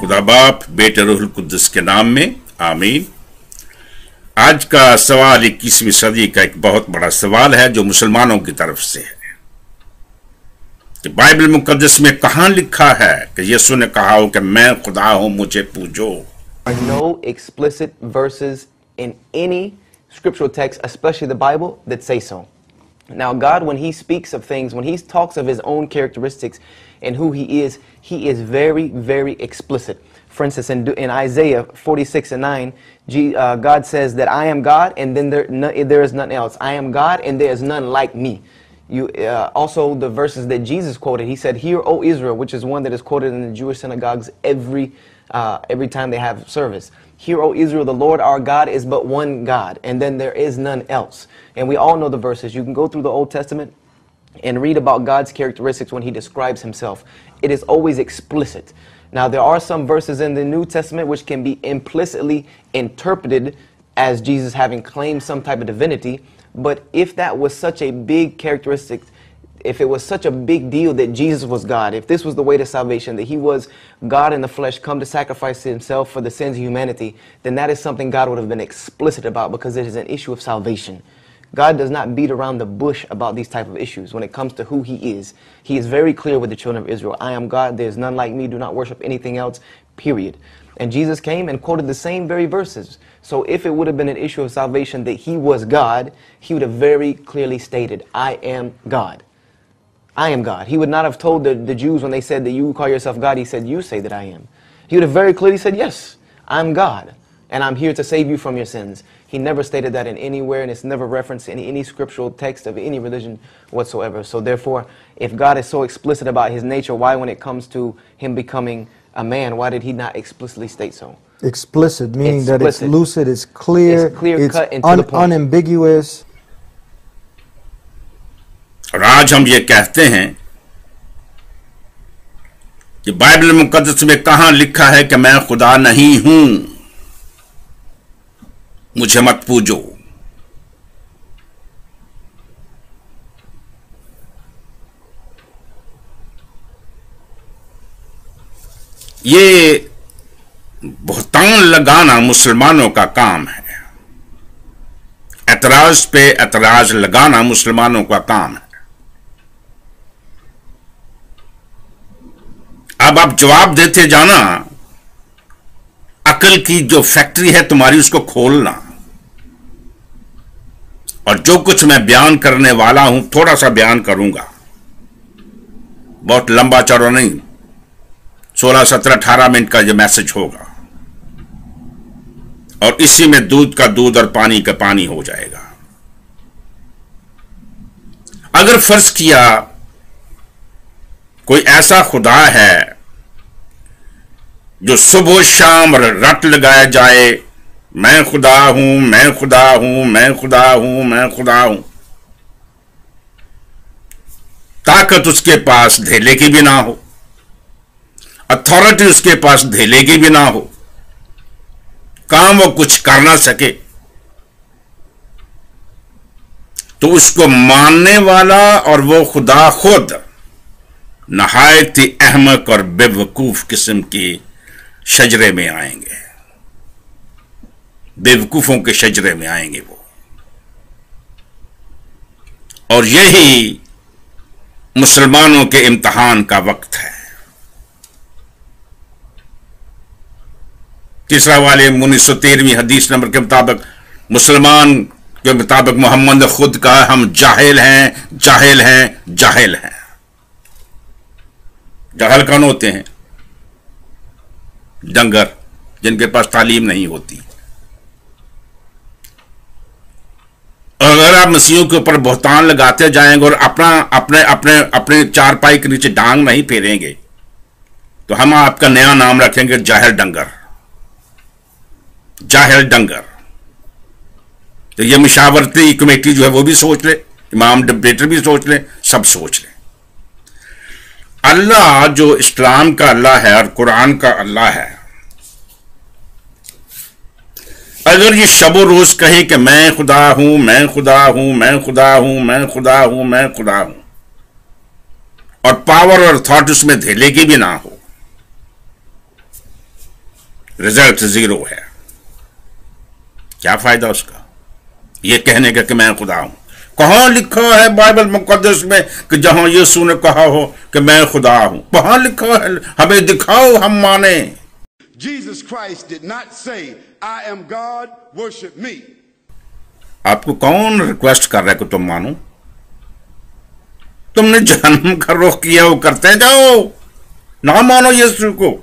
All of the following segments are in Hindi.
खुदा बाप बेटे रूहुल कुद्दुस के नाम में आमीन। आज का सवाल 21वीं सदी का एक बहुत बड़ा सवाल है जो मुसलमानों की तरफ से है कि बाइबल मुकद्दस में कहां लिखा है कि यीशु ने कहा हो कि मैं खुदा हूं, मुझे पूजो। No explicit verses in any scriptural text, especially the Bible, that say so. Now, God, when He speaks of things, when He talks of His own characteristics and who He is very, very explicit. For instance, in Isaiah 46:9, God says that I am God, and then there is none else. I am God, and there is none like me. Also, the verses that Jesus quoted, He said, "Hear, O Israel," which is one that is quoted in the Jewish synagogues every time they have service. "Hear, O Israel, the Lord our God is but one God, and then there is none else." And we all know the verses. You can go through the Old Testament and read about God's characteristics when He describes Himself. It is always explicit. Now, there are some verses in the New Testament which can be implicitly interpreted as Jesus having claimed some type of divinity. But if that was such a big characteristic, if it was such a big deal that Jesus was God, if this was the way to salvation, that He was God in the flesh, come to sacrifice Himself for the sins of humanity, then that is something God would have been explicit about, because it is an issue of salvation. God does not beat around the bush about these type of issues when it comes to who He is. He is very clear with the children of Israel. I am God, there is none like me, do not worship anything else, period. And Jesus came and quoted the same very verses. So if it would have been an issue of salvation that He was God, He would have very clearly stated, I am God. I am God. He would not have told the Jews when they said that you call yourself God, He said, you say that I am. He would have very clearly said, yes, I'm God, and I'm here to save you from your sins. He never stated that in anywhere, and it's never referenced in any scriptural text of any religion whatsoever. So therefore, if God is so explicit about His nature, why when it comes to Him becoming a man, why did He not explicitly state so? Explicit, meaning that it's lucid, it's clear, it's cut and to the point. Unambiguous. और आज हम ये कहते हैं कि बाइबल मुकद्दस में कहां लिखा है कि मैं खुदा नहीं हूं, मुझे मत पूजो। ये बहुतान लगाना मुसलमानों का काम है। एतराज पे एतराज लगाना मुसलमानों का काम है। अब आप जवाब देते जाना, अकल की जो फैक्ट्री है तुम्हारी उसको खोलना, और जो कुछ मैं बयान करने वाला हूं थोड़ा सा बयान करूंगा, बहुत लंबा चौड़ा नहीं, 16, 17, 18 मिनट का ये मैसेज होगा, और इसी में दूध का दूध और पानी का पानी हो जाएगा। अगर फर्ज किया कोई ऐसा खुदा है जो सुबह शाम रट लगाया जाए, मैं खुदा हूं, मैं खुदा हूं, मैं खुदा हूं, मैं खुदा हूं, ताकत उसके पास धेले की भी ना हो, अथॉरिटी उसके पास धेले की भी ना हो, काम वो कुछ कर ना सके, तो उसको मानने वाला और वो खुदा खुद नहायत ही अहमक और बेवकूफ किस्म की शजरे में आएंगे, बेवकूफों के शजरे में आएंगे वो। और यही मुसलमानों के इम्तिहान का वक्त है। तीसरा वाले 1913वीं हदीस नंबर के मुताबिक, मुसलमान के मुताबिक मोहम्मद ने खुद कहा, हम जाहिल हैं, जाहिल हैं, जाहिल हैं। जाहिल कौन होते हैं? डंगर, जिनके पास तालीम नहीं होती। अगर आप मसीहों के ऊपर बहुतान लगाते जाएंगे और अपने चारपाई के नीचे डांग नहीं फेरेंगे, तो हम आपका नया नाम रखेंगे जाहिल डंगर, जाहिल डंगर। तो ये मशावरती कमेटी जो है वो भी सोच ले, इमाम डिबेटर भी सोच ले, सब सोच ले। अल्लाह जो इस्लाम का अल्लाह है और कुरान का अल्लाह है, अगर ये शबो रोज कहे कि मैं खुदा हूं, मैं खुदा हूं, मैं खुदा हूं, मैं खुदा हूं, मैं खुदा हूं, और पावर और अथॉरिटी उसमें धेले की भी ना हो, रिजल्ट 0 है। क्या फायदा उसका ये कहने का कि मैं खुदा हूं? कहां लिखा है बाइबल मुकद्दस में कि जहां यीशु ने कहा हो कि मैं खुदा हूं? कहां लिखा है? हमें दिखाओ, हम माने। Jesus Christ did not say, I am God, worship me. आपको कौन रिक्वेस्ट कर रहा है कि तुम मानो? तुमने जन्म का रुख किया, वो करते जाओ, ना मानो यीशु को,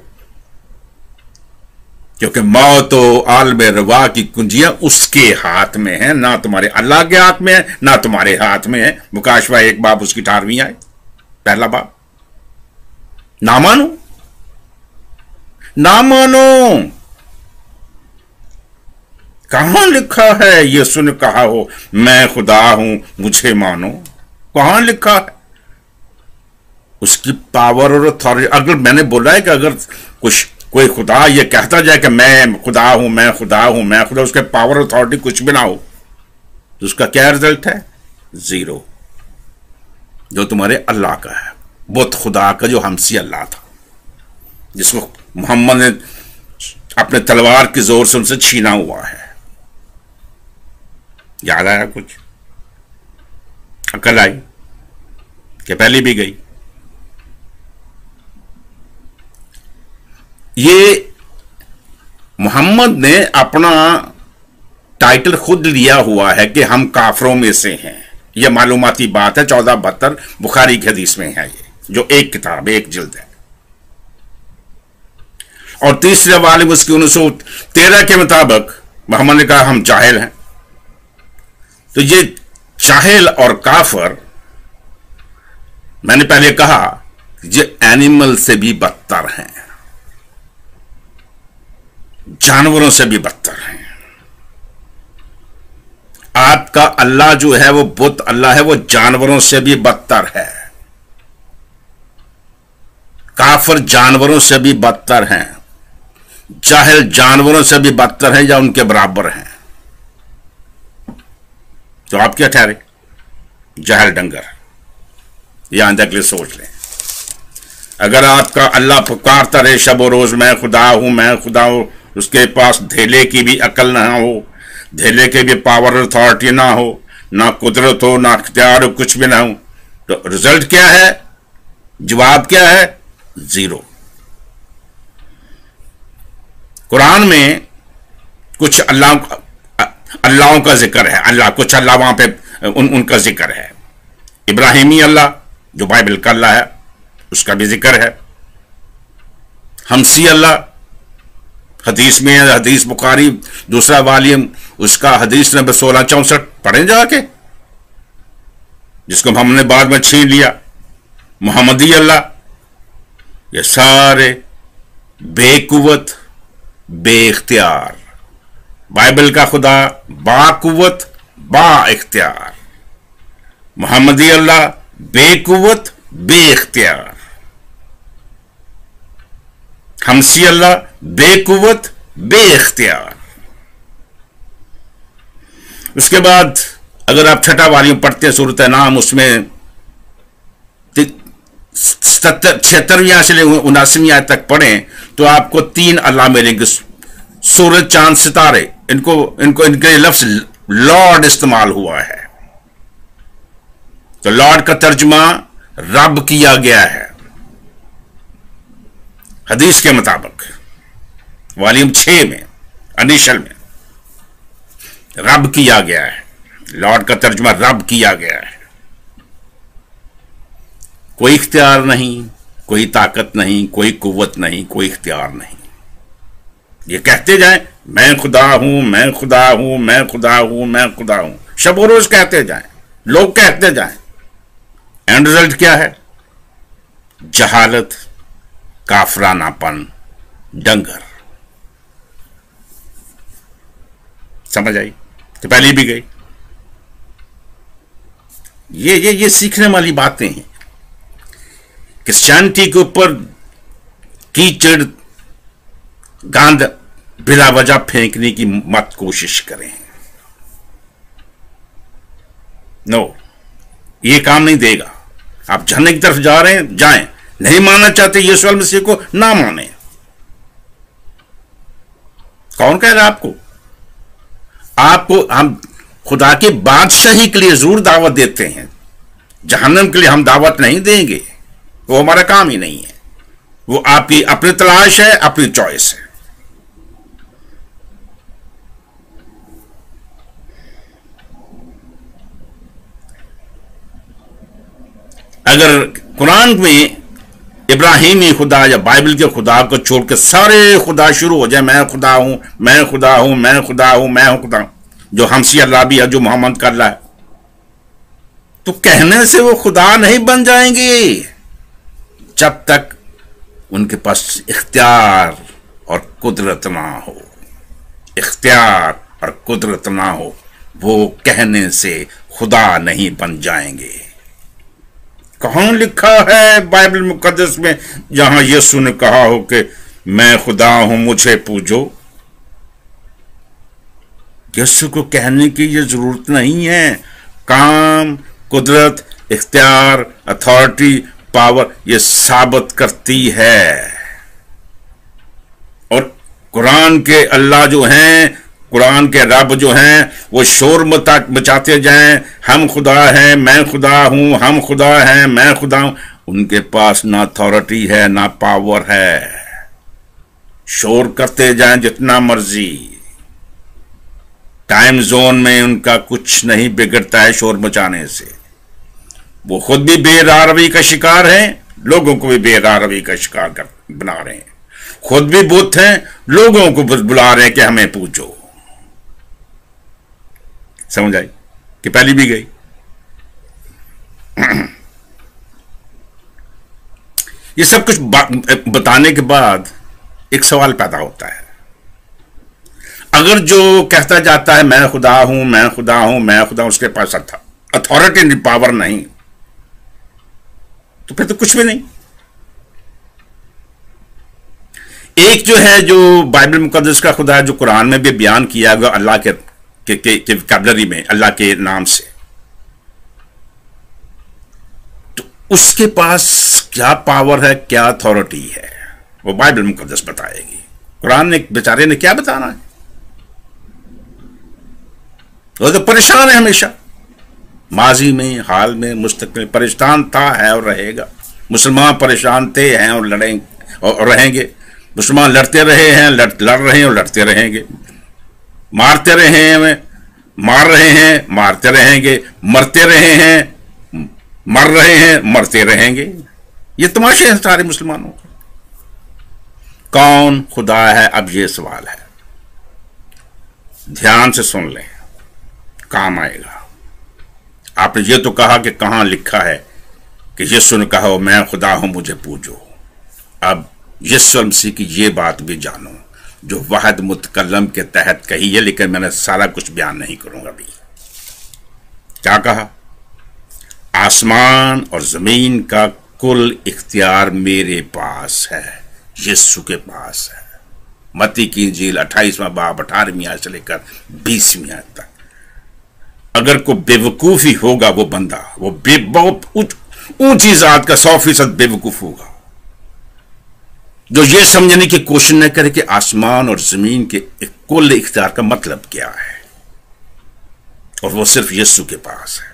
क्योंकि मौत और आलम रवा की कुंजियां उसके हाथ में है, ना तुम्हारे अल्लाह के हाथ में है, ना तुम्हारे हाथ में है। मुकाशवा 1 बाब उसकी 18वीं आए, पहला बाब। ना मानो, ना मानो। कहां लिखा है यीशु ने कहा हो मैं खुदा हूं, मुझे मानो? कहां लिखा है? उसकी पावर और अथॉरिटी। अगर मैंने बोला है कि अगर कोई खुदा ये कहता जाए कि मैं खुदा हूं, मैं खुदा हूं, मैं खुदा, उसके पावर अथॉरिटी कुछ भी ना हो, तो उसका क्या रिजल्ट है? 0। जो तुम्हारे अल्लाह का है, बुत खुदा का जो हमसी अल्लाह था, जिसको मोहम्मद ने अपने तलवार की जोर से उनसे छीना हुआ है। याद आया कुछ? अकल आई कि पहले भी गई? ये मोहम्मद ने अपना टाइटल खुद लिया हुआ है कि हम काफरों में से हैं। यह मालूमाती बात है, 1472 बुखारी की हदीस में है, ये जो एक किताब, एक जिल्द है। और तीसरे वाले उसकी 1913 के मुताबिक मोहम्मद ने कहा हम जाहिल हैं। तो ये जाहिल और काफर, मैंने पहले कहा, ये एनिमल से भी बदतर हैं, जानवरों से भी बदतर हैं। आपका अल्लाह जो है वो बुत अल्लाह है, वो जानवरों से भी बदतर है। काफिर जानवरों से भी बदतर हैं, जाहिल जानवरों से भी बदतर हैं या उनके बराबर हैं। तो आप क्या ठहरे? जाहिल डंगर। यहां तक लिए सोच लें। अगर आपका अल्लाह पुकारता रहे शब रोज मैं खुदा हूं, मैं खुदा हूं, उसके पास धेले की भी अकल ना हो, धेले के भी पावर अथॉरिटी ना हो, ना कुदरत हो, ना इख्तियार हो, कुछ भी ना हो, तो रिजल्ट क्या है? जवाब क्या है? 0। कुरान में कुछ अल्लाहों का जिक्र है, अल्लाह कुछ अल्लाह वहां पे उनका जिक्र है। इब्राहिमी अल्लाह जो बाइबल का अल्लाह है उसका भी जिक्र है। हमसी अल्लाह हदीस में है, हदीस बुखारी 2 वालियम, उसका हदीस नंबर 1664 पढ़ें जाके, जिसको हमने बाद में छीन लिया। मोहम्मदी अल्लाह, ये सारे बेकुवत बेइख्तियार। बाइबल का खुदा बाकुवत बा इख्तियार, मोहम्मदी अल्लाह बेकुवत बेइख्तियार। हमसी अल्लाह बेकुवत बेइख्तियार। उसके बाद अगर आप छठा वालियों पढ़ते हैं सूरत नाम, उसमें 76वीं से 79वीं आयत तक पढ़ें तो आपको 3 अल्लाह मिलेंगे। सूरज, चांद, सितारे, इनके लफ्ज लॉर्ड इस्तेमाल हुआ है। तो लॉर्ड का तर्जुमा रब किया गया है हदीस के मुताबिक, वॉल्यूम 6 में अनिशल में रब किया गया है। लॉर्ड का तर्जुमा रब किया गया है। कोई इख्तियार नहीं, कोई ताकत नहीं, कोई कुव्वत नहीं, कोई इख्तियार नहीं। ये कहते जाएं मैं खुदा हूं, मैं खुदा हूं, मैं खुदा हूं, मैं खुदा हूं, शब रोज कहते जाएं, लोग कहते जाएं। एंड रिजल्ट क्या है? जहालत, काफरानापन, डंगर। समझ आई? तो पहले भी गई। ये सीखने वाली बातें हैं। क्रिश्चियनिटी के ऊपर कीचड़ गांद बिला वजह फेंकने की मत कोशिश करें। नो, ये काम नहीं देगा। आप झरने की तरफ जा रहे हैं, जाएं। नहीं मानना चाहते यीशु मसीह को, ना माने। कौन कह रहा है आपको? आपको हम खुदा के बादशाही के लिए जरूर दावत देते हैं, जहन्नम के लिए हम दावत नहीं देंगे, वो हमारा काम ही नहीं है। वो आपकी अपनी तलाश है, अपनी चॉइस है। अगर कुरान में इब्राहिमी खुदा या बाइबल के खुदा को छोड़ के सारे खुदा शुरू हो जाए, मैं खुदा हूं, मैं खुदा हूं, मैं खुदा हूं, मैं हूं खुदा, जो हमसी अल्लाह है, जो मोहम्मद कर रहा है, तो कहने से वो खुदा नहीं बन जाएंगे जब तक उनके पास इख्तियार और कुदरत ना हो। इख्तियार और कुदरत ना हो, वो कहने से खुदा नहीं बन जाएंगे। कहां लिखा है बाइबल मुकद्दस में जहां यीशु ने कहा हो कि मैं खुदा हूं, मुझे पूजो? यीशु को कहने की ये जरूरत नहीं है। काम, कुदरत, इख्तियार, अथॉरिटी, पावर ये साबित करती है। और कुरान के अल्लाह जो हैं, कुरान के रब जो हैं, वो शोर मचाते जाएं, हम खुदा हैं, मैं खुदा हूं, हम खुदा हैं, मैं खुदा हूं। उनके पास ना अथॉरिटी है, ना पावर है। शोर करते जाएं जितना मर्जी। टाइम जोन में उनका कुछ नहीं बिगड़ता है शोर मचाने से। वो खुद भी बेरारवी का शिकार हैं, लोगों को भी बेरारवी का शिकार बना रहे हैं। खुद भी बुत हैं, लोगों को बुला रहे हैं कि हमें पूछो। समझ आई कि पहली भी गई? ये सब कुछ बताने के बाद एक सवाल पैदा होता है। अगर जो कहता जाता है मैं खुदा हूं, मैं खुदा हूं, मैं खुदा हूं, उसके पास अथॉरिटी पावर नहीं, तो फिर तो कुछ भी नहीं। एक जो है, जो बाइबल मुकद्दस का खुदा है, जो कुरान में भी बयान किया गया अल्लाह के वोकैबुलरी में, अल्लाह के नाम से, तो उसके पास क्या पावर है, क्या अथॉरिटी है, वो बाइबल मुकद्दस बताएगी। कुरान ने बेचारे ने क्या बताना है? वो तो परेशान है हमेशा, माजी में, हाल में, मुस्तकबिल परेशान था, है और रहेगा। मुसलमान परेशान थे, हैं और लड़ेंगे और रहेंगे। मुसलमान लड़ते रहे हैं, लड़ रहे हैं और लड़ते रहेंगे। मारते रहे हैं, मार रहे हैं, मारते रहेंगे। मरते रहे हैं, मर रहे हैं, मरते रहेंगे। ये तमाशे हैं सारे मुसलमानों के। कौन खुदा है? अब ये सवाल है, ध्यान से सुन लें, काम आएगा। आपने ये तो कहा कि कहां लिखा है कि यीशु ने कहा मैं खुदा हूं, मुझे पूजो। अब यीशु मसीह की ये बात भी जानो जो वाहिद मुतकल्लम के तहत कही है, लेकिन मैंने सारा कुछ बयान नहीं करूंगा अभी। क्या कहा? आसमान और जमीन का कुल इख्तियार मेरे पास है, यीशु के पास है। मत्ती की इंजील 28वां बाब 18वीं आयत से लेकर 20वीं आयत तक। अगर कोई बेवकूफी होगा वो बंदा, वो बहुत ऊंची जात का 100% बेवकूफ होगा जो ये समझने की कोशिश न करे कि आसमान और जमीन के कुल इख्तियार का मतलब क्या है। और वो सिर्फ यीशु के पास है,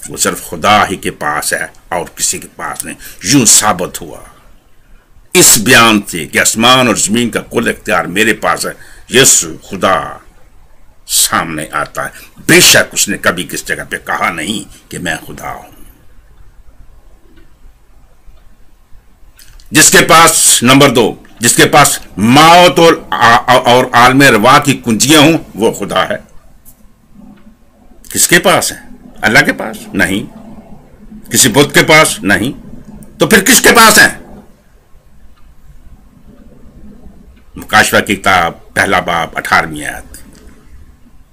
वो सिर्फ खुदा ही के पास है और किसी के पास नहीं। यूं साबित हुआ इस बयान से कि आसमान और जमीन का कुल इख्तियार मेरे पास है। यीशु खुदा सामने आता है। बेशक उसने कभी किस जगह पे कहा नहीं कि मैं खुदा हूं। जिसके पास, नंबर 2, जिसके पास मौत और आलमे रवा की कुंजियां हों, वो खुदा है। किसके पास है? अल्लाह के पास नहीं, किसी बुत के पास नहीं, तो फिर किसके पास है? मुकाशवा की किताब 1 बाब 18वीं आयत,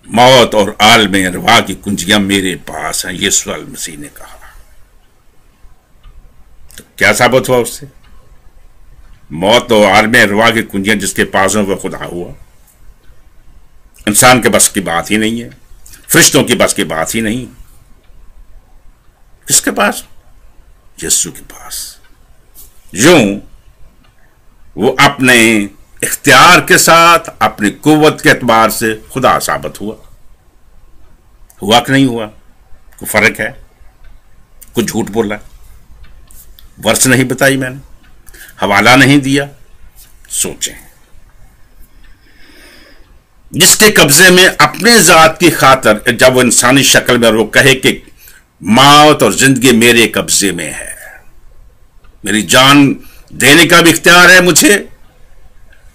मौत और आलमे रवा की कुंजियां मेरे पास हैं, यीशु मसीह ने कहा। तो क्या साबित हुआ उससे? मौत और आलमे रवा की कुंजियां जिसके पास हो वह खुदा हुआ। इंसान के बस की बात ही नहीं है, फरिश्तों की बस की बात ही नहीं। किसके पास? यीशु के पास। यूं वो अपने इख्तियार के साथ अपनी कुव्वत के एतबार से खुदा साबित हुआ कि नहीं हुआ? कोई फर्क है? कुछ झूठ बोला, वर्ष नहीं बताई मैंने, हवाला नहीं दिया। सोचें, जिसके कब्जे में अपने जात की खातर, जब वो इंसानी शक्ल में वो कहे कि मौत और जिंदगी मेरे कब्जे में है, मेरी जान देने का भी इख्तियार है मुझे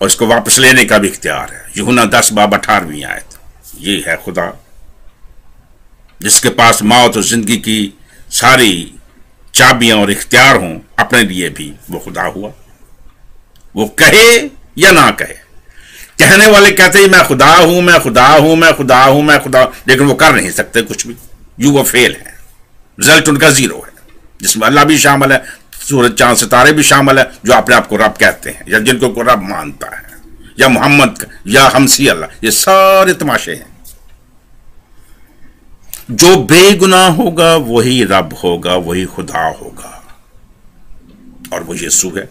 और इसको वापस लेने का भी इख्तियार है। यूहन्ना 10:18 आयत। ये है खुदा जिसके पास मौत और जिंदगी की सारी चाबियां और इख्तियार हों अपने लिए भी। वो खुदा हुआ, वो कहे या ना कहे। कहने वाले कहते हैं मैं खुदा हूं, मैं खुदा हूं, मैं खुदा हूं, मैं खुदा, लेकिन वो कर नहीं सकते कुछ भी। वो फेल है, रिजल्ट उनका 0 है, जिसमें अल्लाह भी शामिल है, सूरज चांद सितारे भी शामिल है, जो अपने आप को रब कहते हैं या जिनको को रब मानता है, या मोहम्मद या हमसी अल्लाह, ये सारे तमाशे हैं। जो बेगुनाह होगा वही रब होगा, वही खुदा होगा, और वो यीशु है।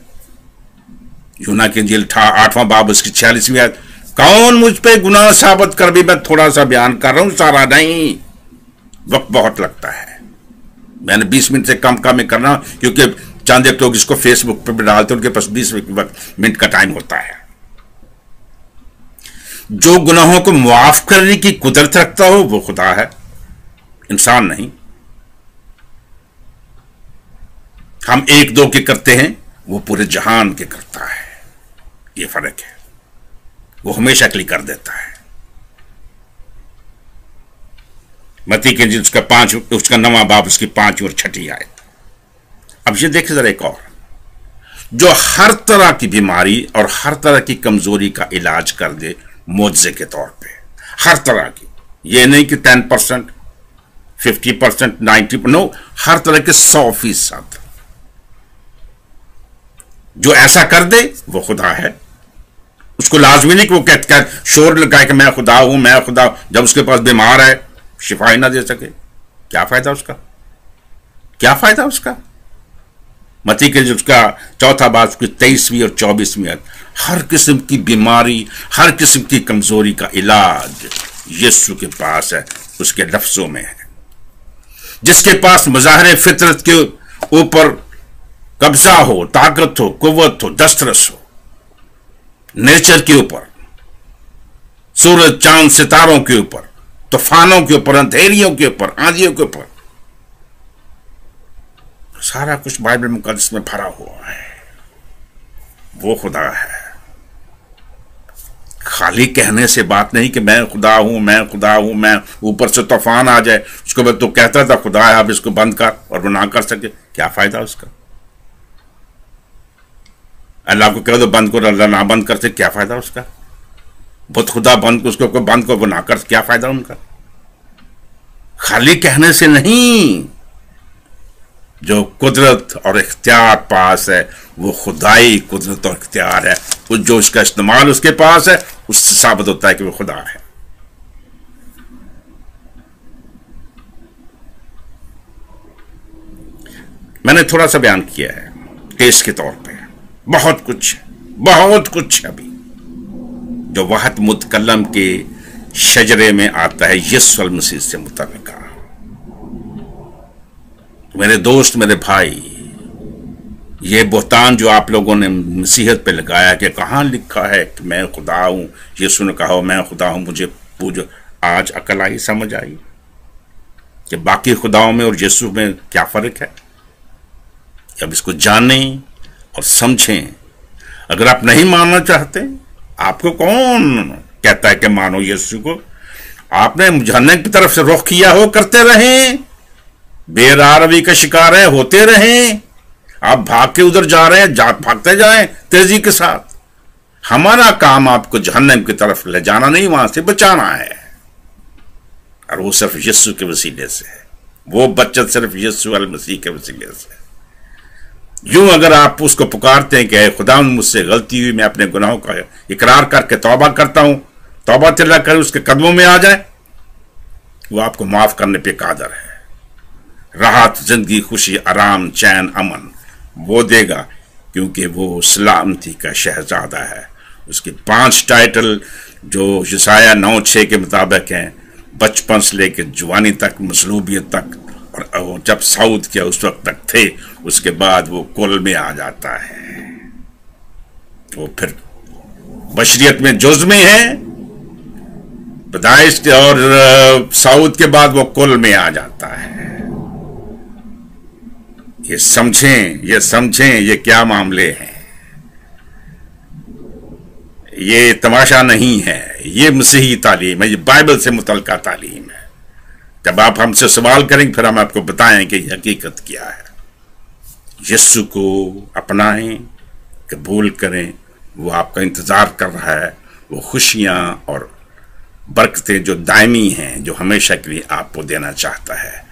यूहन्ना की इंजील 8वां बाब उसकी 46वीं आयत। कौन मुझ पे गुनाह साबित कर, भी मैं थोड़ा सा बयान कर रहा हूं, सारा नहीं, वक्त बहुत लगता है। मैंने 20 मिनट से कम में करना, क्योंकि चंद एक लोग इसको फेसबुक पर भी डालते, उनके पास 20 मिनट का टाइम होता है। जो गुनाहों को मुआफ करने की कुदरत रखता हो वो खुदा है, इंसान नहीं। हम 1-2 के करते हैं, वो पूरे जहान के करता है। ये फर्क है, वो हमेशा के लिए कर देता है। मत्ती के उसका 9वां बाब उसकी 5वीं और 6वीं आयत। अब ये देखिए जरा एक और, जो हर तरह की बीमारी और हर तरह की कमजोरी का इलाज कर दे मुआवजे के तौर पे, हर तरह की। ये नहीं कि 10%, 50%, 90%, नो, हर तरह के 100%। जो ऐसा कर दे वो खुदा है। उसको लाजमी नहीं कि वो कहता शोर लगाए कि मैं खुदा हूं, मैं खुदा। जब उसके पास बीमार है, शिफा ही ना दे सके, क्या फायदा उसका? क्या फायदा उसका? मत्ती के उसका 4था बाब उसकी 23वीं और 24वीं आयत। हर किस्म की बीमारी, हर किस्म की कमजोरी का इलाज यीशु के पास है, उसके लफ्जों में है। जिसके पास मज़ाहिर फितरत के ऊपर कब्जा हो, ताकत हो, कुव्वत हो, दस्तरस हो, नेचर के ऊपर, सूरज चांद सितारों के ऊपर, तूफानों के ऊपर, अंधेरियों के ऊपर, आंधियों के ऊपर, सारा कुछ बाइबल मुकद्दस में भरा हुआ है। वो खुदा है। खाली कहने से बात नहीं कि मैं खुदा हूं, मैं खुदा हूं, मैं, ऊपर से तूफान आ जाए, उसको बाद तो कहता था खुदा है, अब इसको बंद कर, और वो ना कर सके, क्या फायदा उसका? अल्लाह को कह दो बंद करो, अल्लाह ना बंद करते, क्या फायदा उसका? बुत खुदा बंद, उसको बंद को वो ना कर, क्या फायदा उनका? खाली कहने से नहीं, जो कुदरत और इख्तियार पास है वो खुदाई कुदरत और इख्तियार है। जो इसका इस्तेमाल उसके पास है, उससे साबित होता है कि वो खुदा है। मैंने थोड़ा सा बयान किया है केस के तौर पे, बहुत कुछ अभी जो वहत मुतकल्लम के शजरे में आता है यीशु मसीह से मुतल्लिका। मेरे दोस्त, मेरे भाई, ये बोहतान जो आप लोगों ने मसीहत पे लगाया कि कहाँ लिखा है कि मैं खुदा हूँ, यीशु ने कहा मैं खुदा हूँ, मुझे पूजो। आज अकल आई, समझ आई कि बाकी खुदाओं में और यीशु में क्या फ़र्क है। अब इसको जानें और समझें। अगर आप नहीं मानना चाहते, आपको कौन कहता है कि मानो यीशु को? आपने जहन्नम की तरफ से रुख किया हो, करते रहें, बेरारवी का शिकार है, होते रहें। आप भाग के उधर जा रहे हैं, भागते जाएं तेजी के साथ। हमारा काम आपको जहन्नम की तरफ ले जाना नहीं, वहां से बचाना है, और वो सिर्फ यीशु के वसीले से है। वो बचत सिर्फ यीशु अल मसीह के वसीले से। यूं अगर आप उसको पुकारते हैं कि खुदा मुझसे गलती हुई, मैं अपने गुनाहों का इकरार करके तौबा करता हूं, तौबा तिल्ला कर उसके कदमों में आ जाए, वो आपको माफ करने पे कादर है। राहत, जिंदगी, खुशी, आराम, चैन, अमन वो देगा, क्योंकि वो सलामती का शहजादा है। उसके 5 टाइटल जो यशाया 9:6 के मुताबिक हैं, बचपन से लेकर जवानी तक, मसलूबियत तक, और जब साउद के उस वक्त तक थे, उसके बाद वो कुल में आ जाता है। वो फिर बशरियत में जुज़ में है, पैदाइश के और साउद के बाद वो कुल में आ जाता है। ये समझें ये क्या मामले हैं। ये तमाशा नहीं है, ये मसीही तालीम है, ये बाइबल से मुतल्लिका तालीम है। जब आप हमसे सवाल करेंगे फिर हम आपको बताएं कि हकीकत क्या है। यीशु को अपनाएं, कबूल करें, वो आपका इंतजार कर रहा है। वो खुशियां और बरकतें जो दायमी हैं, जो हमेशा के लिए आपको देना चाहता है।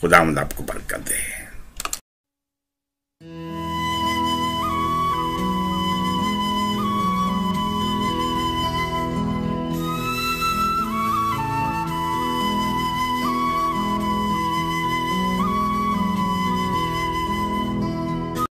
खुदावंद आपको बरकत दे।